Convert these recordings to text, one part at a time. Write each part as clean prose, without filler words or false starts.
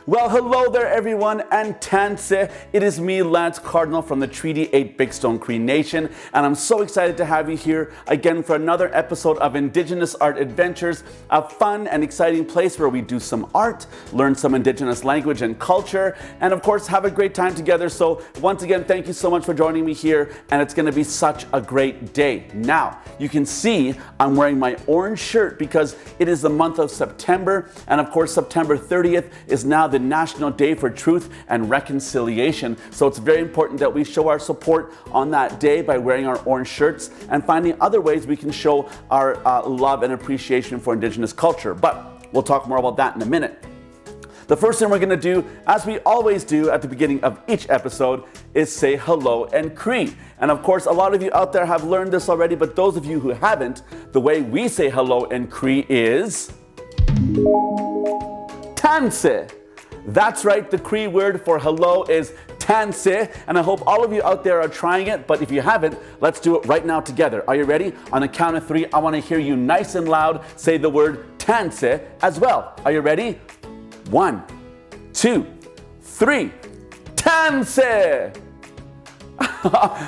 Well, hello there everyone, and Tanse. It is me, Lance Cardinal from the Treaty 8 Big Stone Cree Nation, and I'm so excited to have you here again for another episode of Indigenous Art Adventures, a fun and exciting place where we do some art, learn some Indigenous language and culture, and of course have a great time together. So once again, thank you so much for joining me here, and it's going to be such a great day. Now, you can see I'm wearing my orange shirt because it is the month of September, and of course September 30th is now the National Day for Truth and Reconciliation. So it's very important that we show our support on that day by wearing our orange shirts and finding other ways we can show our love and appreciation for Indigenous culture. But we'll talk more about that in a minute. The first thing we're going to do, as we always do at the beginning of each episode, is say hello in Cree. And of course, a lot of you out there have learned this already, but those of you who haven't, the way we say hello in Cree is Tanse. That's right, the Cree word for hello is Tanse, and I hope all of you out there are trying it, but if you haven't, let's do it right now together. Are you ready? On the count of 3, I want to hear you nice and loud say the word Tanse as well. Are you ready? 1, 2, 3. Tanse!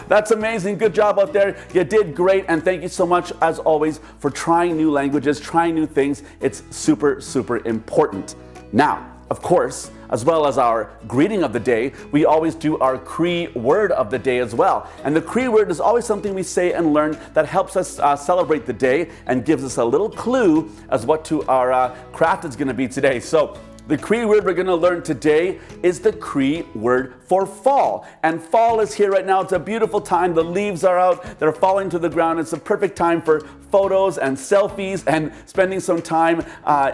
That's amazing. Good job out there. You did great, and thank you so much as always for trying new languages, trying new things. It's super, super important. Now, of course, as well as our greeting of the day, we always do our Cree word of the day as well. And the Cree word is always something we say and learn that helps us celebrate the day and gives us a little clue as what to our craft is going to be today. So the Cree word we're going to learn today is the Cree word for fall. And fall is here right now. It's a beautiful time. The leaves are out. They're falling to the ground. It's a perfect time for photos and selfies and spending some time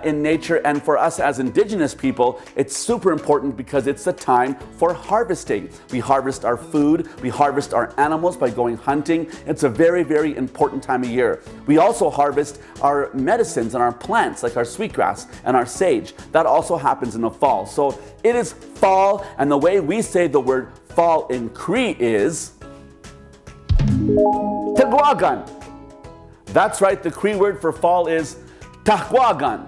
in nature. And for us as Indigenous people, it's super important because it's the time for harvesting. We harvest our food. We harvest our animals by going hunting. It's a very, very important time of year. We also harvest our medicines and our plants like our sweetgrass and our sage. That also happens in the fall. So it is fall, and the way we say the word fall in Cree is takwâkin. That's right, the Cree word for fall is takwâkin.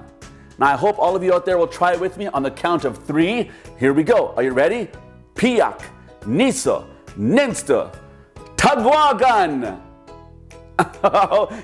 Now I hope all of you out there will try it with me on the count of 3. Here we go. Are you ready? Piak, Nisa, Ninsta, takwâkin.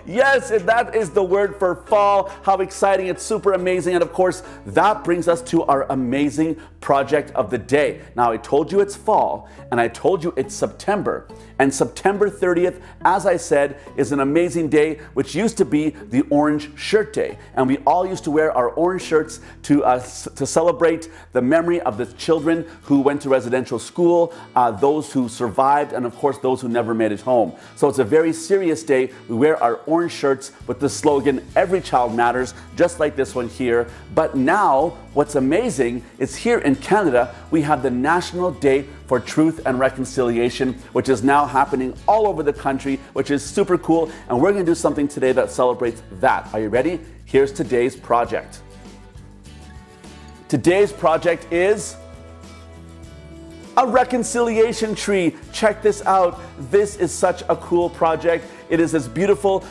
Yes, that is the word for fall. How exciting. It's super amazing. And of course, that brings us to our amazing project of the day. Now, I told you it's fall, and I told you it's September. And September 30th, as I said, is an amazing day, which used to be the Orange Shirt Day. And we all used to wear our orange shirts to celebrate the memory of the children who went to residential school, those who survived, and of course, those who never made it home. So it's a very serious day. We wear our orange shirts with the slogan, "Every child matters," just like this one here. But now, what's amazing is here in Canada, we have the National Day for Truth and Reconciliation, which is now happening all over the country, which is super cool. And we're going to do something today that celebrates that. Are you ready? Here's today's project. Today's project is a reconciliation tree. Check this out. This is such a cool project. It is this beautiful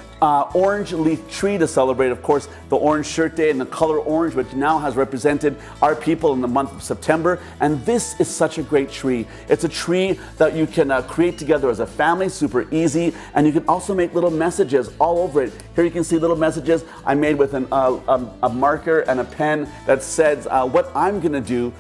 orange leaf tree to celebrate, of course, the Orange Shirt Day and the color orange, which now has represented our people in the month of September. And this is such a great tree. It's a tree that you can create together as a family, super easy. And you can also make little messages all over it. Here you can see little messages I made with a marker and a pen that says what I'm going to do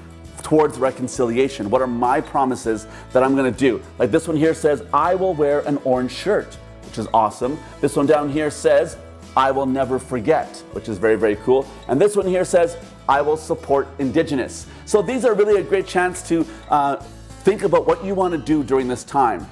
towards reconciliation. What are my promises that I'm going to do? Like this one here says, I will wear an orange shirt, which is awesome. This one down here says, I will never forget, which is very, very cool. And this one here says, I will support Indigenous. So these are really a great chance to think about what you want to do during this time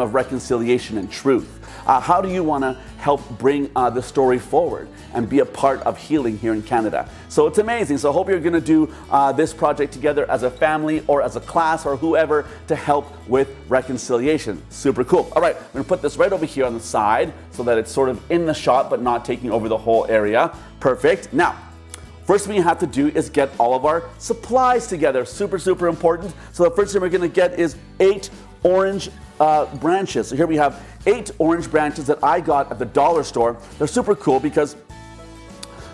of reconciliation and truth. How do you want to help bring the story forward and be a part of healing here in Canada? So it's amazing. So I hope you're going to do this project together as a family or as a class or whoever to help with reconciliation. Super cool. All right, I'm going to put this right over here on the side so that it's sort of in the shot but not taking over the whole area. Perfect. Now, first thing you have to do is get all of our supplies together. Super, super important. So the first thing we're going to get is 8 orange branches. So here we have 8 orange branches that I got at the dollar store. They're super cool because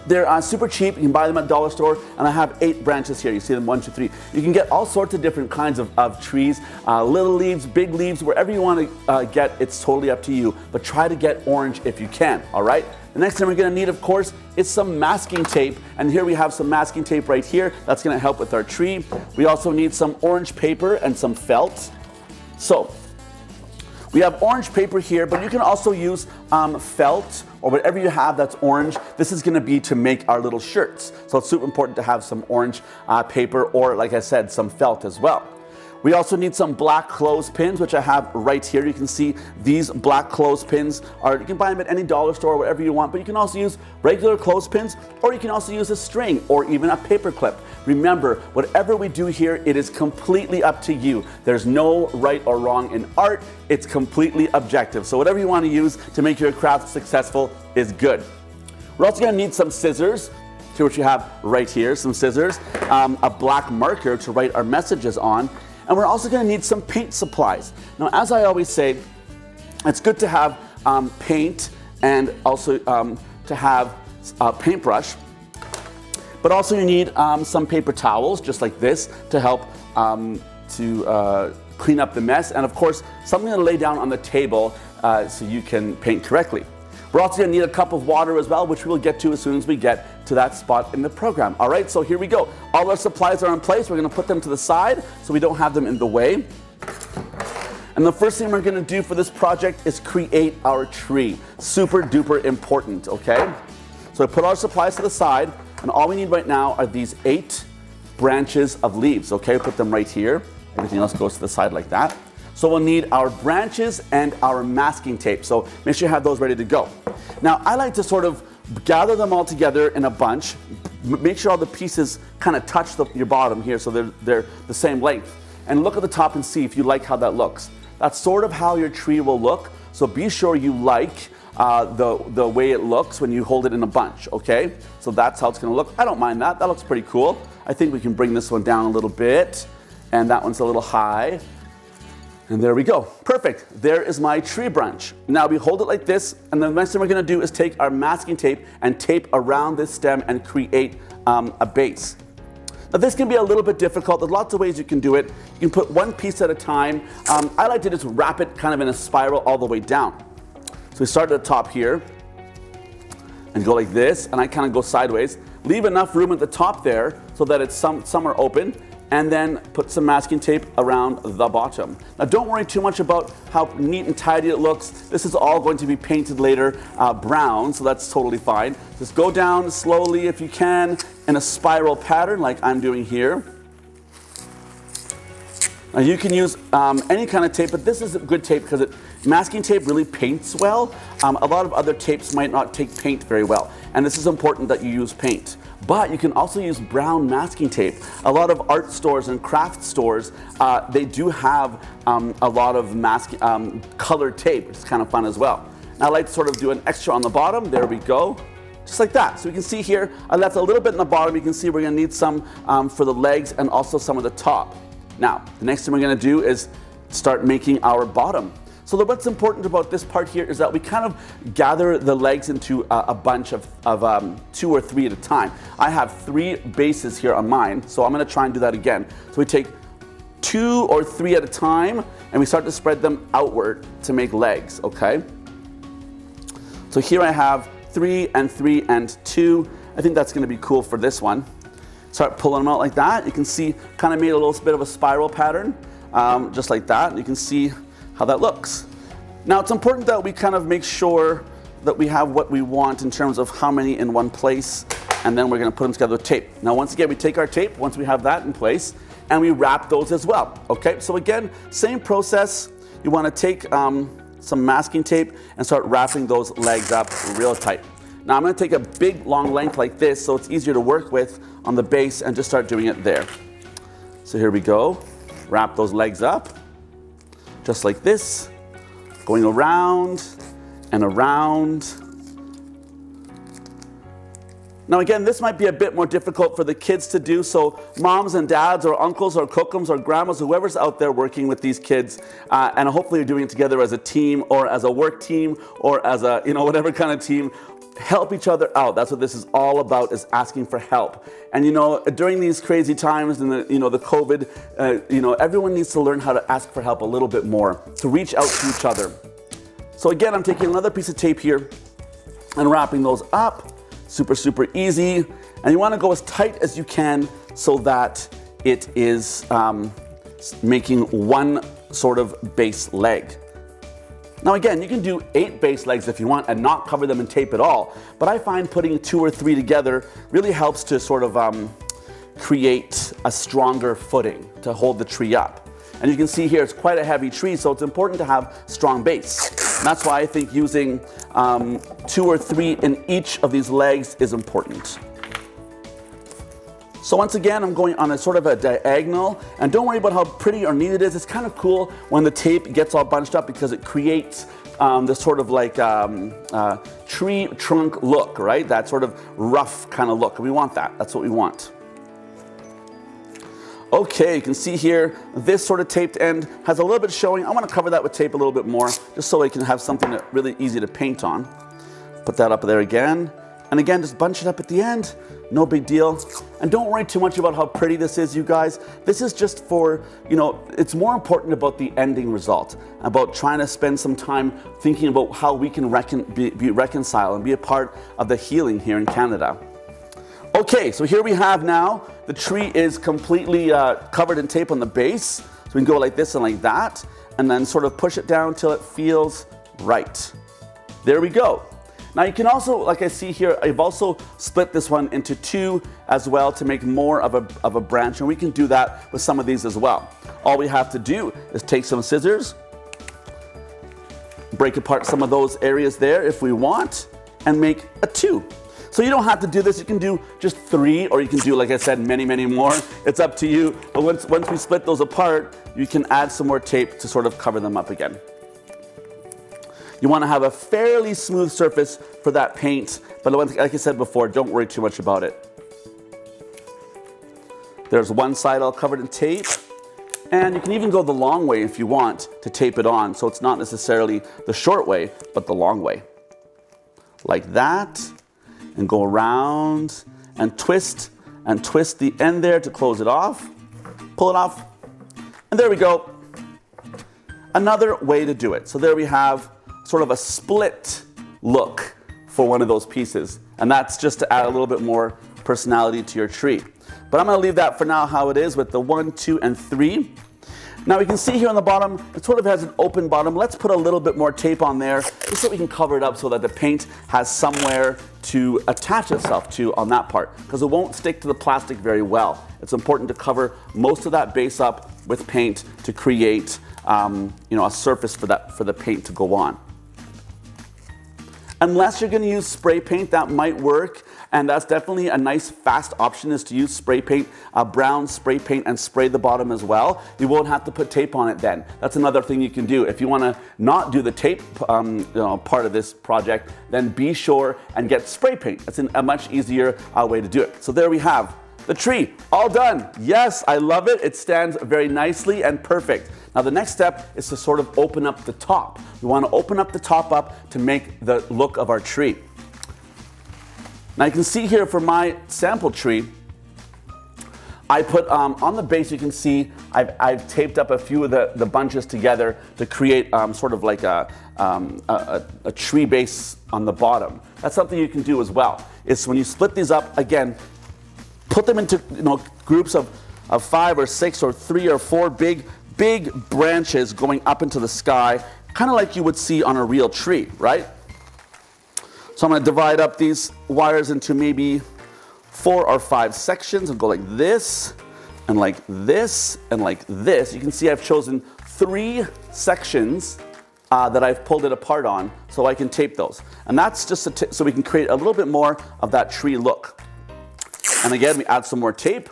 They're super cheap. You can buy them at the dollar store, and I have 8 branches here. You see them, 1, 2, 3. You can get all sorts of different kinds of trees, little leaves, big leaves, wherever you want to get, it's totally up to you. But try to get orange if you can, all right? The next thing we're going to need, of course, is some masking tape. And here we have some masking tape right here. That's going to help with our tree. We also need some orange paper and some felt. So we have orange paper here, but you can also use felt or whatever you have that's orange. This is going to be to make our little shirts. So it's super important to have some orange paper or, like I said, some felt as well. We also need some black clothespins, which I have right here. You can see these black clothespins you can buy them at any dollar store, wherever you want, but you can also use regular clothespins, or you can also use a string or even a paper clip. Remember, whatever we do here, it is completely up to you. There's no right or wrong in art. It's completely objective. So whatever you want to use to make your craft successful is good. We're also going to need some scissors. See what you have right here, some scissors, a black marker to write our messages on. And we're also going to need some paint supplies. Now, as I always say, it's good to have paint and also to have a paintbrush. But also you need some paper towels, just like this, to help to clean up the mess. And of course, something to lay down on the table so you can paint correctly. We're also going to need a cup of water as well, which we'll get to as soon as we get to that spot in the program. All right, so here we go. All our supplies are in place. We're going to put them to the side so we don't have them in the way. And the first thing we're going to do for this project is create our tree. Super duper important, okay? So we put our supplies to the side, and all we need right now are these 8 branches of leaves, okay? Put them right here. Everything else goes to the side like that. So we'll need our branches and our masking tape. So make sure you have those ready to go. Now, I like to sort of gather them all together in a bunch. Make sure all the pieces kind of touch your bottom here so they're the same length. And look at the top and see if you like how that looks. That's sort of how your tree will look. So be sure you like the way it looks when you hold it in a bunch, okay? So that's how it's going to look. I don't mind that. That looks pretty cool. I think we can bring this one down a little bit. And that one's a little high. And there we go. Perfect. There is my tree branch. Now we hold it like this, and the next thing we're going to do is take our masking tape and tape around this stem and create a base. Now this can be a little bit difficult. There's lots of ways you can do it. You can put one piece at a time. I like to just wrap it kind of in a spiral all the way down. So we start at the top here and go like this, and I kind of go sideways. Leave enough room at the top there so that it's somewhere open, and then put some masking tape around the bottom. Now don't worry too much about how neat and tidy it looks. This is all going to be painted later brown, so that's totally fine. Just go down slowly if you can in a spiral pattern like I'm doing here. Now you can use any kind of tape, but this is a good tape because masking tape really paints well. A lot of other tapes might not take paint very well, and this is important that you use paint. But you can also use brown masking tape. A lot of art stores and craft stores, they do have a lot of colored tape, which is kind of fun as well. Now I like to sort of do an extra on the bottom. There we go. Just like that. So you can see here, I left a little bit in the bottom. You can see we're going to need some for the legs and also some of the top. Now, the next thing we're going to do is start making our bottom. So what's important about this part here is that we kind of gather the legs into a bunch of 2 or 3 at a time. I have 3 bases here on mine, so I'm going to try and do that again. So we take 2 or 3 at a time, and we start to spread them outward to make legs, okay? So here I have 3 and 3 and 2. I think that's going to be cool for this one. Start pulling them out like that. You can see kind of made a little bit of a spiral pattern, just like that. You can see how that looks. Now it's important that we kind of make sure that we have what we want in terms of how many in one place, and then we're going to put them together with tape. Now once again, we take our tape, once we have that in place, and we wrap those as well. Okay, so again, same process. You want to take some masking tape and start wrapping those legs up real tight. Now I'm going to take a big long length like this so it's easier to work with on the base and just start doing it there. So here we go. Wrap those legs up. Just like this, going around and around. Now again, this might be a bit more difficult for the kids to do, so moms and dads or uncles or kokums or grandmas, whoever's out there working with these kids, and hopefully you're doing it together as a team or as a work team or as a, whatever kind of team. help each other out. That's what this is all about, is asking for help. And you know, during these crazy times and the COVID, everyone needs to learn how to ask for help a little bit more, to reach out to each other. So again, I'm taking another piece of tape here and wrapping those up. Super, super easy. And you want to go as tight as you can so that it is making one sort of base leg. Now again, you can do 8 base legs if you want and not cover them in tape at all, but I find putting 2 or 3 together really helps to sort of create a stronger footing to hold the tree up. And you can see here it's quite a heavy tree, so it's important to have strong base. And that's why I think using 2 or 3 in each of these legs is important. So once again, I'm going on a sort of a diagonal, and don't worry about how pretty or neat it is. It's kind of cool when the tape gets all bunched up because it creates this sort of like tree trunk look, right? That sort of rough kind of look. And we want that. That's what we want. Okay, you can see here, this sort of taped end has a little bit showing. I want to cover that with tape a little bit more, just so I can have something that really easy to paint on. Put that up there again. And again, just bunch it up at the end. No big deal. And don't worry too much about how pretty this is, you guys. This is just for, it's more important about the ending result, about trying to spend some time thinking about how we can be reconciled and be a part of the healing here in Canada. Okay, so here we have now, the tree is completely covered in tape on the base. So we can go like this and like that, and then sort of push it down till it feels right. There we go. Now you can also, like I see here, I've also split this one into 2 as well to make more of a branch, and we can do that with some of these as well. All we have to do is take some scissors, break apart some of those areas there if we want, and make a 2. So you don't have to do this, you can do just 3, or you can do, like I said, many, many more. It's up to you. But once we split those apart, you can add some more tape to sort of cover them up again. You want to have a fairly smooth surface for that paint, but like I said before, don't worry too much about it. There's one side all covered in tape, and you can even go the long way if you want to tape it on, so it's not necessarily the short way, but the long way. Like that, and go around and twist the end there to close it off. Pull it off, and there we go. Another way to do it. So there we have sort of a split look for one of those pieces. And that's just to add a little bit more personality to your tree. But I'm going to leave that for now how it is with the 1, 2, and 3. Now we can see here on the bottom, it sort of has an open bottom. Let's put a little bit more tape on there just so we can cover it up so that the paint has somewhere to attach itself to on that part, because it won't stick to the plastic very well. It's important to cover most of that base up with paint to create a surface for the paint to go on. Unless you're going to use spray paint, that might work, and that's definitely a nice fast option, is to use spray paint, brown spray paint, and spray the bottom as well. You won't have to put tape on it then. That's another thing you can do. If you want to not do the tape part of this project, then be sure and get spray paint. That's a much easier way to do it. So there we have the tree, all done. Yes, I love it. It stands very nicely and perfect. Now the next step is to sort of open up the top. We want to open up the top up to make the look of our tree. Now you can see here for my sample tree, I put on the base, you can see I've taped up a few of the bunches together to create sort of like a tree base on the bottom. That's something you can do as well. It's when you split these up, again, put them into groups of 5 or 6 or 3 or 4 big branches going up into the sky, kind of like you would see on a real tree, right? So I'm going to divide up these wires into maybe 4 or 5 sections and go like this, and like this, and like this. You can see I've chosen 3 sections that I've pulled it apart on, so I can tape those. And that's just so we can create a little bit more of that tree look. And again, we add some more tape.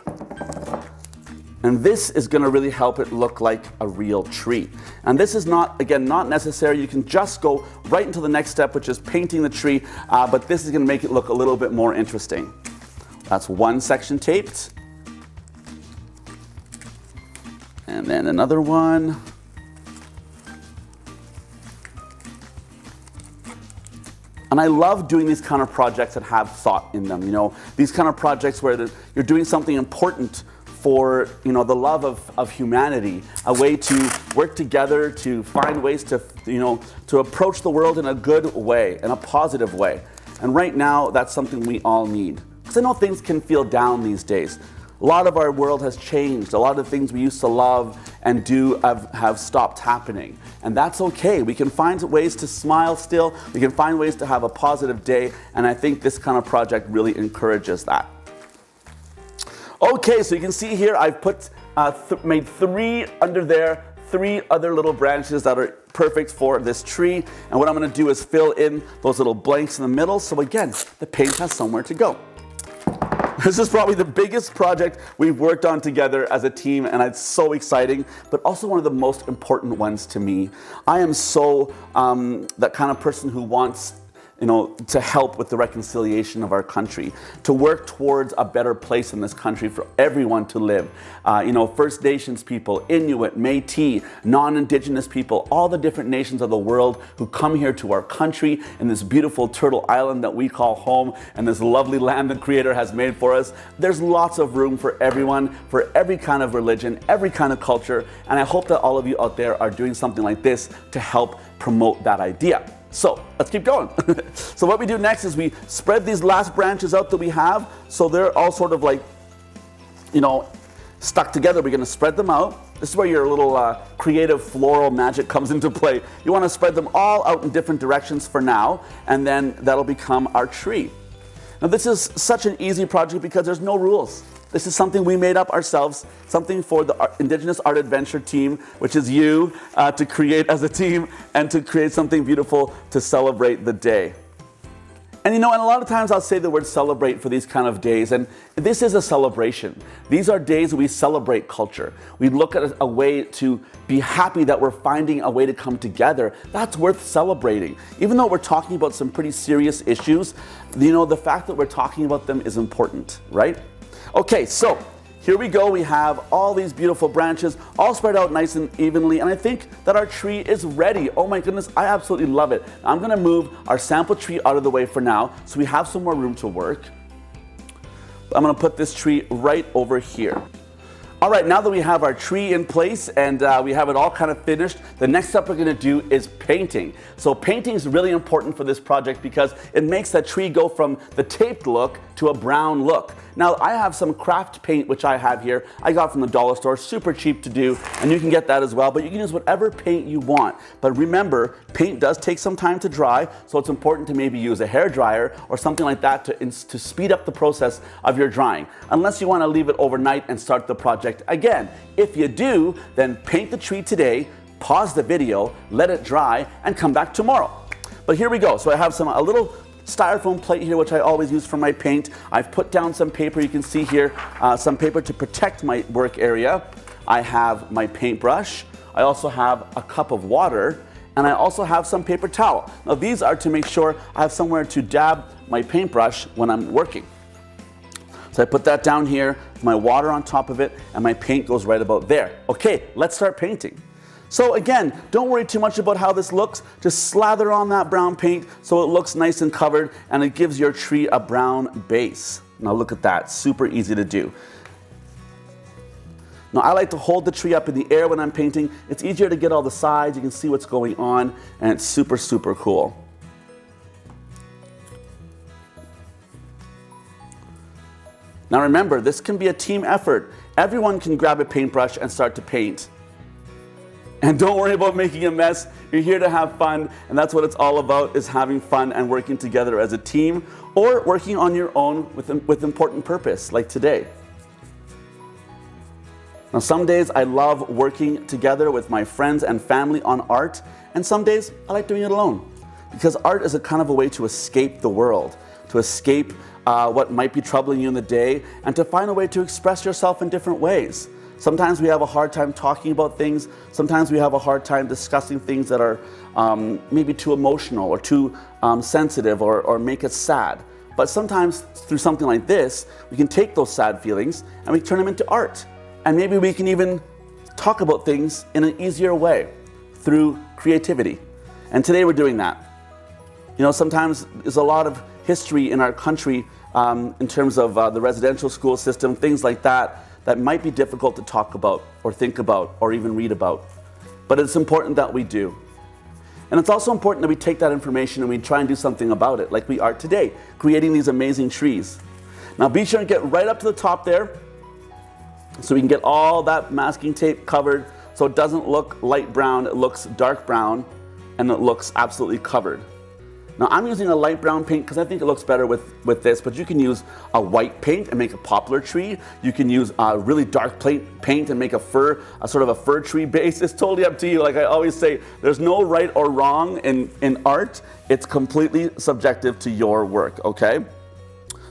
And this is going to really help it look like a real tree. And this is not necessary. You can just go right into the next step, which is painting the tree, but this is going to make it look a little bit more interesting. That's one section taped. And then another one. And I love doing these kind of projects that have thought in them, these kind of projects where you're doing something important for, the love of humanity, a way to work together, to find ways to, to approach the world in a good way, in a positive way. And right now, that's something we all need. Because I know things can feel down these days. A lot of our world has changed. A lot of things we used to love and do have stopped happening. And that's okay. We can find ways to smile still. We can find ways to have a positive day. And I think this kind of project really encourages that. Okay, so you can see here I've made 3 under there, 3 other little branches that are perfect for this tree. And what I'm going to do is fill in those little blanks in the middle. So again, the paint has somewhere to go. This is probably the biggest project we've worked on together as a team, and it's so exciting, but also one of the most important ones to me. I am so that kind of person who wants to help with the reconciliation of our country, to work towards a better place in this country for everyone to live. First Nations people, Inuit, Métis, non-Indigenous people, all the different nations of the world who come here to our country in this beautiful Turtle Island that we call home, and this lovely land the Creator has made for us. There's lots of room for everyone, for every kind of religion, every kind of culture, and I hope that all of you out there are doing something like this to help promote that idea. So let's keep going. So what we do next is we spread these last branches out that we have, so they're all sort of like, stuck together. We're going to spread them out. This is where your little creative floral magic comes into play. You want to spread them all out in different directions for now, and then that'll become our tree. Now this is such an easy project because there's no rules. This is something we made up ourselves, something for the Indigenous Art Adventure team, which is you, to create as a team and to create something beautiful to celebrate the day. And and a lot of times I'll say the word celebrate for these kind of days, and this is a celebration. These are days we celebrate culture. We look at a way to be happy that we're finding a way to come together. That's worth celebrating. Even though we're talking about some pretty serious issues, the fact that we're talking about them is important, right? Okay, so here we go. We have all these beautiful branches all spread out nice and evenly, and I think that our tree is ready. Oh my goodness, I absolutely love it. I'm gonna move our sample tree out of the way for now so we have some more room to work. I'm gonna put this tree right over here. All right, now that we have our tree in place and we have it all kind of finished, the next step we're gonna do is painting. So painting is really important for this project because it makes that tree go from the taped look to a brown look. Now I have some craft paint which I have here. I got from the dollar store, super cheap to do, and you can get that as well, but you can use whatever paint you want. But remember, paint does take some time to dry, so it's important to maybe use a hair dryer or something like that to speed up the process of your drying, unless you want to leave it overnight and start the project again. If you do, then paint the tree today, pause the video, let it dry, and come back tomorrow. But here we go. So I have a little styrofoam plate here, which I always use for my paint. I've put down some paper. You can see here some paper to protect my work area. I have my paintbrush. I also have a cup of water, and I also have some paper towel. Now these are to make sure I have somewhere to dab my paintbrush when I'm working. So I put that down here, my water on top of it, and my paint goes right about there. Okay, let's start painting. So again, don't worry too much about how this looks. Just slather on that brown paint so it looks nice and covered, and it gives your tree a brown base. Now look at that, super easy to do. Now I like to hold the tree up in the air when I'm painting. It's easier to get all the sides, you can see what's going on, and it's super, super cool. Now remember, this can be a team effort. Everyone can grab a paintbrush and start to paint. And don't worry about making a mess. You're here to have fun, and that's what it's all about, is having fun and working together as a team, or working on your own with important purpose, like today. Now some days I love working together with my friends and family on art, and some days I like doing it alone. Because art is a kind of a way to escape the world, to escape what might be troubling you in the day, and to find a way to express yourself in different ways. Sometimes we have a hard time talking about things. Sometimes we have a hard time discussing things that are maybe too emotional or too sensitive or make us sad. But sometimes through something like this, we can take those sad feelings and we turn them into art. And maybe we can even talk about things in an easier way through creativity. And today we're doing that. You know, sometimes there's a lot of history in our country in terms of the residential school system, things like that, that might be difficult to talk about or think about or even read about. But it's important that we do. And it's also important that we take that information and we try and do something about it, like we are today, creating these amazing trees. Now be sure and get right up to the top there so we can get all that masking tape covered so it doesn't look light brown, it looks dark brown, and it looks absolutely covered. Now I'm using a light brown paint because I think it looks better with this, but you can use a white paint and make a poplar tree. You can use a really dark paint and make a sort of a fir tree base. It's totally up to you. Like I always say, there's no right or wrong in art. It's completely subjective to your work, okay?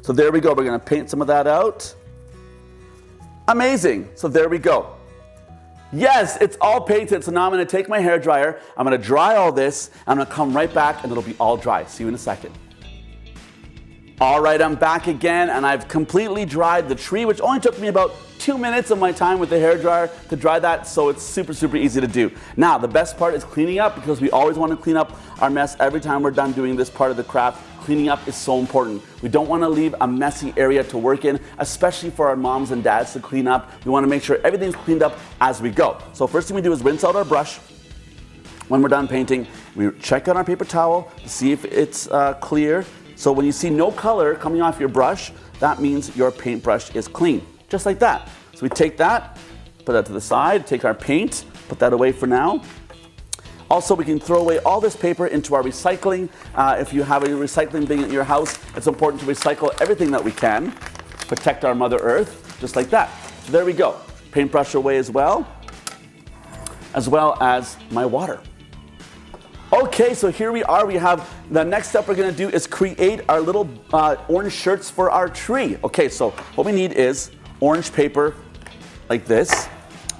So there we go, we're gonna paint some of that out. Amazing, so there we go. Yes, it's all painted, so now I'm gonna take my hairdryer, I'm gonna dry all this, I'm gonna come right back and it'll be all dry. See you in a second. All right, I'm back again and I've completely dried the tree, which only took me about 2 minutes of my time with the hairdryer to dry that, so it's super, super easy to do. Now, the best part is cleaning up, because we always want to clean up our mess every time we're done doing this part of the craft. Cleaning up is so important. We don't want to leave a messy area to work in, especially for our moms and dads to clean up. We want to make sure everything's cleaned up as we go. So first thing we do is rinse out our brush. When we're done painting, we check on our paper towel to see if it's clear. So when you see no color coming off your brush, that means your paintbrush is clean, just like that. So we take that, put that to the side, take our paint, put that away for now. Also, we can throw away all this paper into our recycling. If you have a recycling bin in your house, it's important to recycle everything that we can. Protect our Mother Earth, just like that. So there we go. Paintbrush away as well as my water. Okay, so here we are. We have the next step we're going to do is create our little orange shirts for our tree. Okay, so what we need is orange paper like this,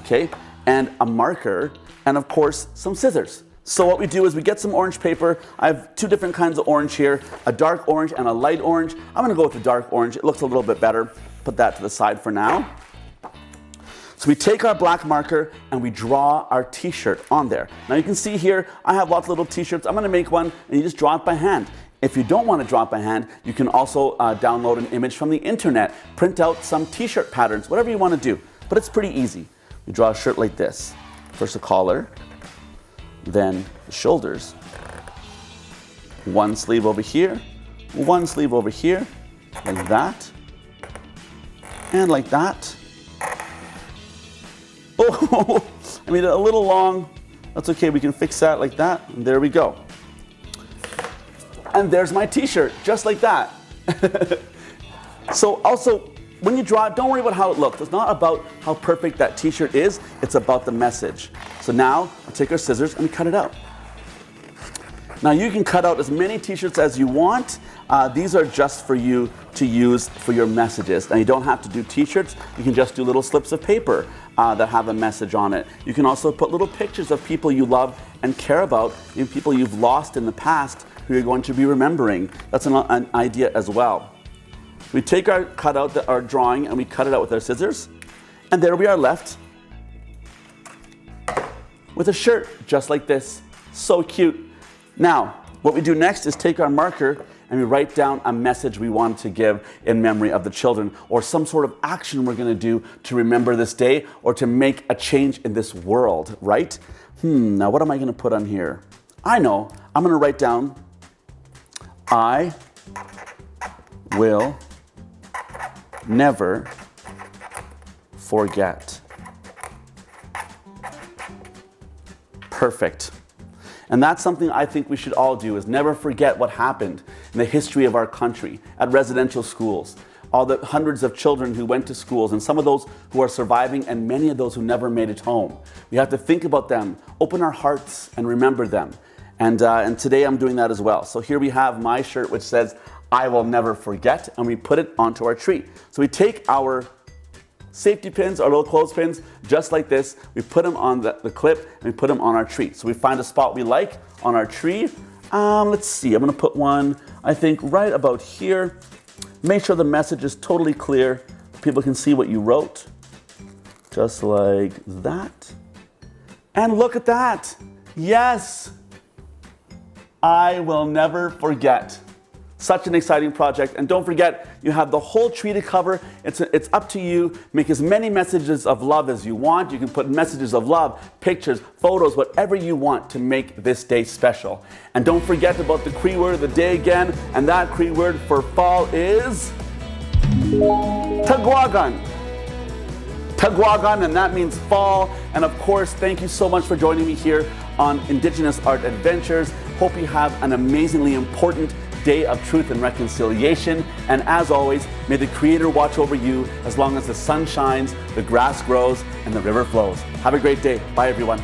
okay, and a marker, and of course some scissors. So what we do is we get some orange paper. I have two different kinds of orange here, a dark orange and a light orange. I'm going to go with the dark orange. It looks a little bit better. Put that to the side for now. So we take our black marker and we draw our t-shirt on there. Now you can see here, I have lots of little t-shirts. I'm gonna make one and you just draw it by hand. If you don't want to draw it by hand, you can also download an image from the internet, print out some t-shirt patterns, whatever you want to do. But it's pretty easy. We draw a shirt like this. First a collar, then the shoulders. One sleeve over here, one sleeve over here, like that, and like that. Oh, I made it a little long. That's okay, we can fix that like that. And there we go. And there's my t-shirt, just like that. So also, when you draw it, don't worry about how it looks. It's not about how perfect that t-shirt is, it's about the message. So now, I'll take our scissors and we cut it out. Now you can cut out as many t-shirts as you want. These are just for you to use for your messages. Now you don't have to do t-shirts, you can just do little slips of paper that have a message on it. You can also put little pictures of people you love and care about, people you've lost in the past who you're going to be remembering. That's an idea as well. We take our cutout, our drawing, and we cut it out with our scissors. And there we are left with a shirt just like this. So cute. Now, what we do next is take our marker and we write down a message we want to give in memory of the children, or some sort of action we're going to do to remember this day or to make a change in this world, right? Now what am I going to put on here? I know. I'm going to write down, I will never forget. Perfect. And that's something I think we should all do, is never forget what happened in the history of our country at residential schools. All the hundreds of children who went to schools, and some of those who are surviving, and many of those who never made it home. We have to think about them, open our hearts and remember them. And today I'm doing that as well. So here we have my shirt which says, I will never forget, and we put it onto our tree. So we take our safety pins, our little clothespins, just like this. We put them on the clip and we put them on our tree. So we find a spot we like on our tree. Let's see, I'm gonna put one, I think, right about here. Make sure the message is totally clear. People can see what you wrote. Just like that. And look at that. Yes. I will never forget. Such an exciting project. And don't forget, you have the whole tree to cover. It's up to you. Make as many messages of love as you want. You can put messages of love, pictures, photos, whatever you want to make this day special. And don't forget about the Cree word of the day again. And that Cree word for fall is ᑕ곽âkin. ᑕ곽âkin, and that means fall. And of course, thank you so much for joining me here on Indigenous Art Adventures. Hope you have an amazingly important day of truth and reconciliation. And as always, may the Creator watch over you as long as the sun shines, the grass grows, and the river flows. Have a great day. Bye, everyone.